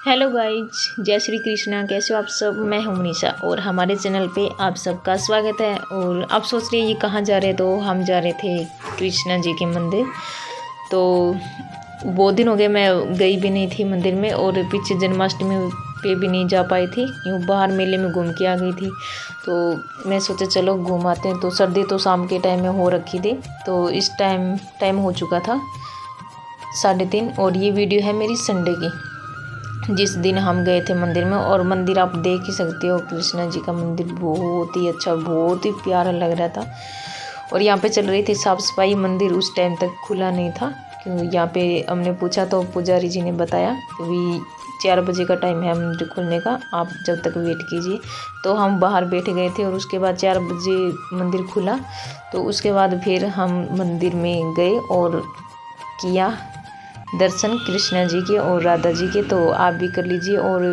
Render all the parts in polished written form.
Hello guys, जय श्री कृष्णा। कैसे हो आप सब। मैं हूं मनीषा और हमारे चैनल पे आप सबका स्वागत है। और आप सोच रहे हैं ये कहाँ जा रहे, तो हम जा रहे थे कृष्णा जी के मंदिर। तो बहुत दिन हो गए मैं गई भी नहीं थी मंदिर में, और पीछे जन्माष्टमी पे भी नहीं जा पाई थी, यूँ बाहर मेले में घूम के आ गई थी। तो मैं सोचा चलो घूम आते हैं। तो सर्दी तो शाम के टाइम में हो रखी थी, तो इस टाइम हो चुका था 3:30। और ये वीडियो है मेरी संडे की, जिस दिन हम गए थे मंदिर में। और मंदिर आप देख ही सकते हो, कृष्णा जी का मंदिर बहुत ही अच्छा, बहुत ही प्यारा लग रहा था। और यहाँ पे चल रही थी साफ़ सफाई। मंदिर उस टाइम तक खुला नहीं था, क्योंकि यहाँ पे हमने पूछा तो पुजारी जी ने बताया कि भी 4 बजे का टाइम है मंदिर खुलने का, आप जब तक वेट कीजिए। तो हम बाहर बैठ गए थे और उसके बाद 4 बजे मंदिर खुला। तो उसके बाद फिर हम मंदिर में गए और किया दर्शन कृष्णा जी के और राधा जी के। तो आप भी कर लीजिए। और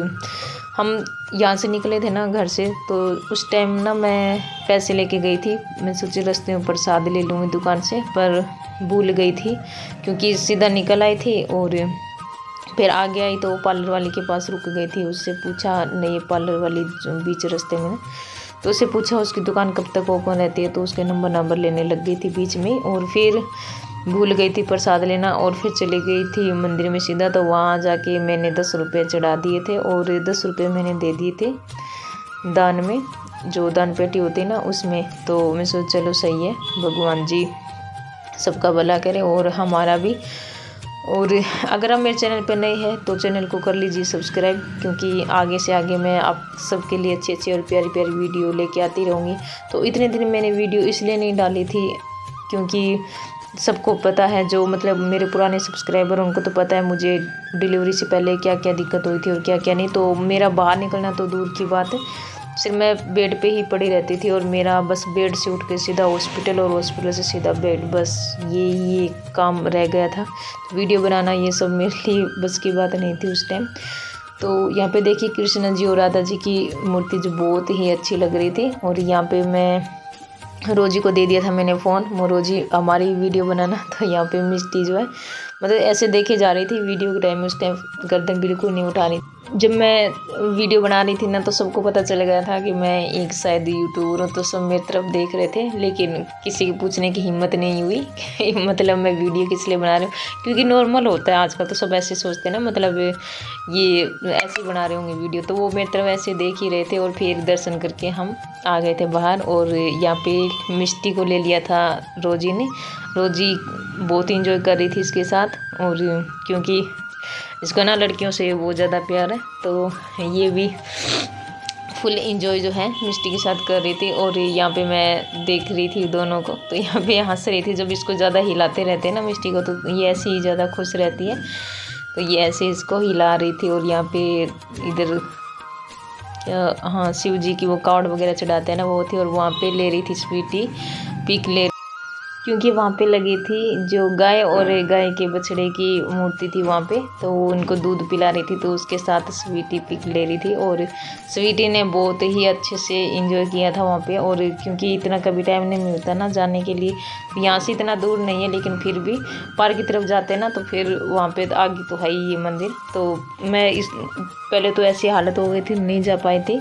हम यहाँ से निकले थे ना घर से, तो उस टाइम ना मैं पैसे लेके गई थी। मैं सोची रास्ते में प्रसाद ले लूँगी दुकान से, पर भूल गई थी, क्योंकि सीधा निकल आई थी। और फिर आगे आई तो पार्लर वाली के पास रुक गई थी। उससे पूछा, नहीं पार्लर वाली जो बीच रास्ते में, तो उससे पूछा उसकी दुकान कब तक ओपन रहती है। तो उसके नंबर लेने लग गई थी बीच में, और फिर भूल गई थी प्रसाद लेना। और फिर चली गई थी मंदिर में सीधा। तो वहाँ जाके मैंने 10 रुपये चढ़ा दिए थे, और 10 रुपये मैंने दे दिए थे दान में, जो दान पेटी होती है ना उसमें। तो मैं सोच चलो सही है, भगवान जी सबका भला करे और हमारा भी। और अगर आप मेरे चैनल पर नए हैं तो चैनल को कर लीजिए सब्सक्राइब, क्योंकि आगे से आगे मैं आप सबके लिए अच्छी अच्छी और प्यारी प्यारी वीडियो लेके आती रहूँगी। तो इतने दिन मैंने वीडियो इसलिए नहीं डाली थी, क्योंकि सबको पता है, जो मतलब मेरे पुराने सब्सक्राइबर उनको तो पता है मुझे डिलीवरी से पहले क्या क्या दिक्कत हुई थी और क्या क्या नहीं। तो मेरा बाहर निकलना तो दूर की बात है, सिर्फ मैं बेड पे ही पड़ी रहती थी। और मेरा बस बेड से उठ के सीधा हॉस्पिटल, और हॉस्पिटल से सीधा बेड, बस ये काम रह गया था। वीडियो बनाना ये सब मेरे लिए बस की बात नहीं थी उस टाइम। तो यहाँ पे देखिए कृष्णा जी और राधा जी की मूर्ति जो बहुत ही अच्छी लग रही थी। और यहाँ पे मैं रोजी को दे दिया था मैंने फ़ोन, वो रोजी हमारी वीडियो बनाना। तो यहाँ पे मिस्टी जो है, मतलब ऐसे देखे जा रही थी वीडियो के टाइम में। उस टाइम गर्दन बिल्कुल नहीं उठा रही। जब मैं वीडियो बना रही थी ना, तो सबको पता चल गया था कि मैं एक शायद यूट्यूबर हूँ। तो सब मेरी तरफ देख रहे थे, लेकिन किसी को पूछने की हिम्मत नहीं हुई मतलब मैं वीडियो किस लिए बना रही हूँ, क्योंकि नॉर्मल होता है आजकल, तो सब ऐसे सोचते हैं ना, मतलब ये ऐसे बना रहे होंगे वीडियो। तो वो मेरी तरफ ऐसे देख ही रहे थे। और फिर दर्शन करके हम आ गए थे बाहर। और यहाँ पे मिष्टी को ले लिया था रोजी ने। रोजी बहुत इंजॉय कर रही थी इसके साथ, और क्योंकि इसको ना लड़कियों से बहुत ज़्यादा प्यार है, तो ये भी फुल इंजॉय जो है मिष्टी के साथ कर रही थी। और यहाँ पे मैं देख रही थी दोनों को, तो यहाँ पे हंस रही थी। जब इसको ज़्यादा हिलाते रहते हैं ना मिष्टी को, तो ये ऐसे ही ज़्यादा खुश रहती है। तो ये ऐसे इसको हिला रही थी। और यहाँ पे इधर हाँ शिव जी की वो कार्ड वगैरह चढ़ाते हैं ना, वो थी। और वहाँ पे ले रही थी स्वीटी पिक क्योंकि वहाँ पे लगी थी जो गाय और गाय के बछड़े की मूर्ति थी वहाँ पे, तो वो उनको दूध पिला रही थी। तो उसके साथ स्वीटी पिक ले रही थी, और स्वीटी ने बहुत ही अच्छे से एंजॉय किया था वहाँ पे। और क्योंकि इतना कभी टाइम नहीं मिलता ना जाने के लिए, यहाँ से इतना दूर नहीं है, लेकिन फिर भी पार्क की तरफ जाते हैं ना, तो फिर वहाँ पे आगे तो है ही ये मंदिर। तो मैं पहले तो ऐसी हालत हो गई थी, नहीं जा पाई थी।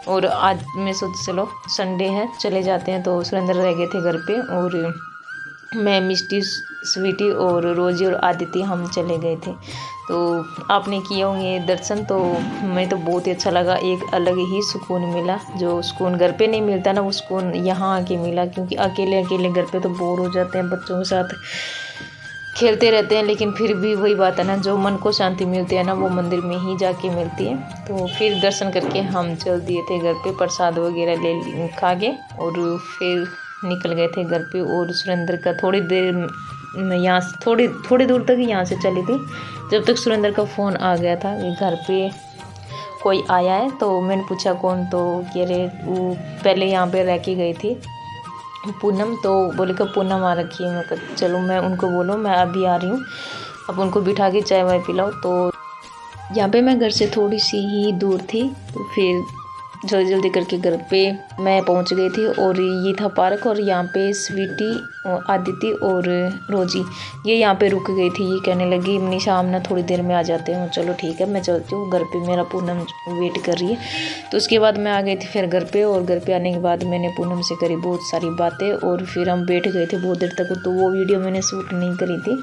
और आज मैं सोच चलो संडे है चले जाते हैं। तो सुरेंद्र रह गए थे घर पे, और मैं मिष्टी स्वीटी और रोजी और आदित्य हम चले गए थे। तो आपने किए होंगे दर्शन, तो मैं तो बहुत ही अच्छा लगा। एक अलग ही सुकून मिला, जो सुकून घर पे नहीं मिलता ना, वो सुकून यहाँ आके मिला। क्योंकि अकेले अकेले घर पे तो बोर हो जाते हैं, बच्चों के साथ खेलते रहते हैं, लेकिन फिर भी वही बात है ना, जो मन को शांति मिलती है ना, वो मंदिर में ही जाके मिलती है। तो फिर दर्शन करके हम चल दिए थे घर पे, प्रसाद वगैरह ले खा के, और फिर निकल गए थे घर पे। और सुरेंद्र का थोड़ी देर में यहाँ से थोड़ी दूर तक ही यहाँ से चली थी, जब तक सुरेंद्र का फ़ोन आ गया था कि घर पे कोई आया है। तो मैंने पूछा कौन, तो कह रहे वो पहले यहाँ पे रह के गई थी पूनम। तो बोले कि पूनम आ रखी है। मैं कहा चलो मैं उनको बोलूँ मैं अभी आ रही हूँ, अब उनको बिठा के चाय वाय पिलाओ। तो यहाँ पे मैं घर से थोड़ी सी ही दूर थी, तो फिर जल्दी जल्दी करके घर पे मैं पहुंच गई थी। और ये था पार्क, और यहाँ पे स्वीटी, आदिति और रोजी ये यहाँ पे रुक गई थी। ये कहने लगी मनीषा हम ना थोड़ी देर में आ जाते हैं। चलो ठीक है मैं चलती हूँ, घर पे मेरा पूनम वेट कर रही है। तो उसके बाद मैं आ गई थी फिर घर पे, और घर पे आने के बाद मैंने पूनम से करी बहुत सारी बातें, और फिर हम बैठ गए थे बहुत देर तक। तो वो वीडियो मैंने शूट नहीं करी थी,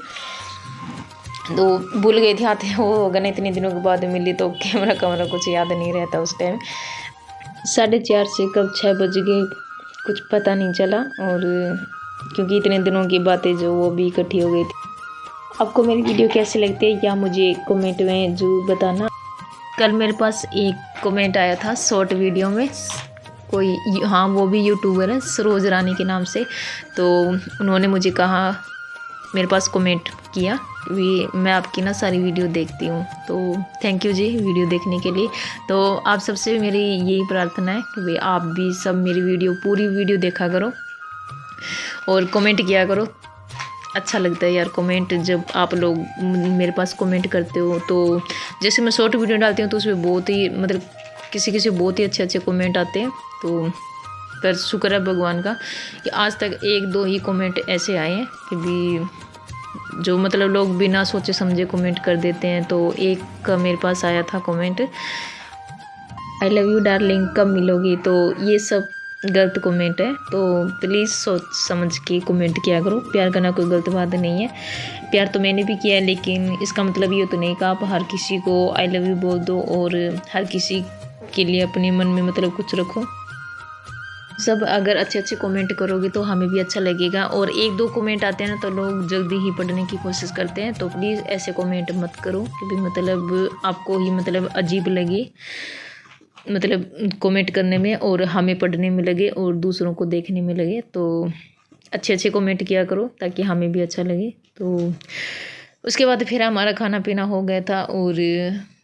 तो भूल गई थी आते वो होगा ना, इतने दिनों के बाद मिली तो कैमरा कुछ याद नहीं रहता उस टाइम। 4:30 से कब 6 बज गए कुछ पता नहीं चला, और क्योंकि इतने दिनों की बातें जो वो भी इकट्ठी हो गई थी। आपको मेरी वीडियो कैसी लगती है या मुझे कमेंट में ज़रूर बताना। कल मेरे पास एक कमेंट आया था शॉर्ट वीडियो में, कोई हाँ वो भी यूट्यूबर है सरोज रानी के नाम से। तो उन्होंने मुझे कहा, मेरे पास कमेंट किया मैं आपकी ना सारी वीडियो देखती हूँ। तो थैंक यू जी वीडियो देखने के लिए। तो आप सबसे मेरी यही प्रार्थना है कि भाई आप भी सब मेरी पूरी वीडियो देखा करो और कमेंट किया करो। अच्छा लगता है यार कमेंट, जब आप लोग मेरे पास कमेंट करते हो। तो जैसे मैं शॉर्ट वीडियो डालती हूँ तो उसमें बहुत ही मतलब किसी बहुत ही अच्छे कमेंट आते हैं। तो पर शुक्र है भगवान का कि आज तक 1-2 ही कमेंट ऐसे आए हैं कि भी जो मतलब लोग बिना सोचे समझे कमेंट कर देते हैं। तो एक का मेरे पास आया था comment, I love you darling कब मिलोगी। तो ये सब गलत कमेंट है, तो प्लीज़ सोच समझ के कमेंट किया करो। प्यार करना कोई गलत बात नहीं है, प्यार तो मैंने भी किया है, लेकिन इसका मतलब ये तो नहीं कि आप हर किसी को आई लव यू बोल दो और हर किसी के लिए अपने मन में मतलब कुछ रखो। सब अगर अच्छे कमेंट करोगे तो हमें भी अच्छा लगेगा। और 1-2 कमेंट आते हैं ना तो लोग जल्दी ही पढ़ने की कोशिश करते हैं। तो प्लीज़ ऐसे कमेंट मत करो कि भी मतलब आपको ही मतलब अजीब लगे मतलब कमेंट करने में, और हमें पढ़ने में लगे और दूसरों को देखने में लगे। तो अच्छे कमेंट किया करो ताकि हमें भी अच्छा लगे। तो उसके बाद फिर हमारा खाना पीना हो गया था और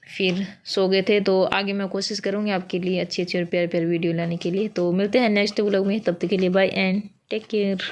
फिर सो गए थे। तो आगे मैं कोशिश करूँगी आपके लिए अच्छी और प्यार वीडियो लाने के लिए। तो मिलते हैं नेक्स्ट व्लॉग में, तब तक के लिए बाय एंड टेक केयर।